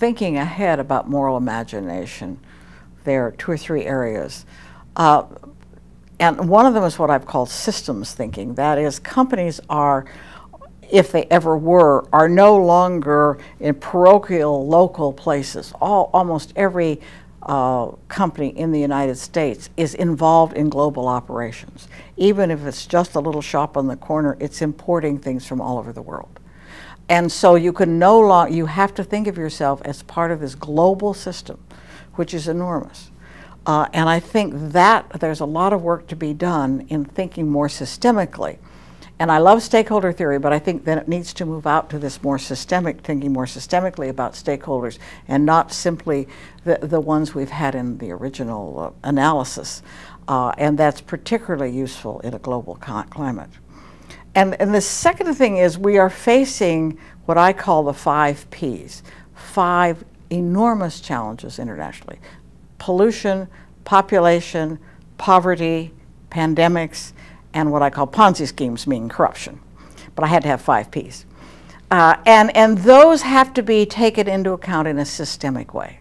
thinking ahead about moral imagination, there are 2 or 3 areas. And one of them is what I've called systems thinking. That is, companies are, if they ever were, are no longer in parochial local places. Almost every company in the United States is involved in global operations. Even if it's just a little shop on the corner, it's importing things from all over the world. And so you can you have to think of yourself as part of this global system, which is enormous. And I think that there's a lot of work to be done in thinking more systemically. And I love stakeholder theory, but I think that it needs to move out to this more systemic, thinking more systemically about stakeholders and not simply the ones we've had in the original analysis. And that's particularly useful in a global climate. And the second thing is we are facing what I call the 5 Ps, 5 enormous challenges internationally: pollution, population, poverty, pandemics, and what I call Ponzi schemes, meaning corruption. But I had to have 5 Ps. And those have to be taken into account in a systemic way.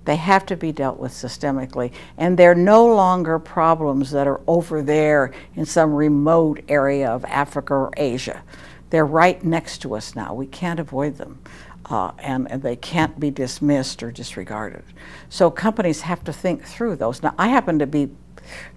They have to be dealt with systemically, and they're no longer problems that are over there in some remote area of Africa or Asia. They're right next to us now. We can't avoid them, and they can't be dismissed or disregarded. So companies have to think through those. Now, I happen to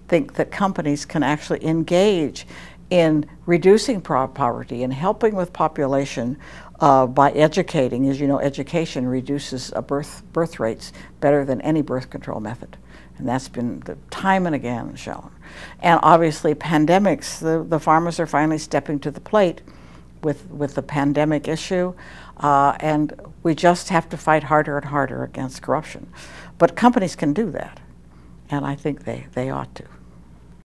think that companies can actually engage in reducing poverty and helping with population by educating. As you know, education reduces birth rates better than any birth control method. And that's been time and again shown. And obviously pandemics, the farmers are finally stepping to the plate with the pandemic issue. And we just have to fight harder and harder against corruption. But companies can do that. And I think they ought to.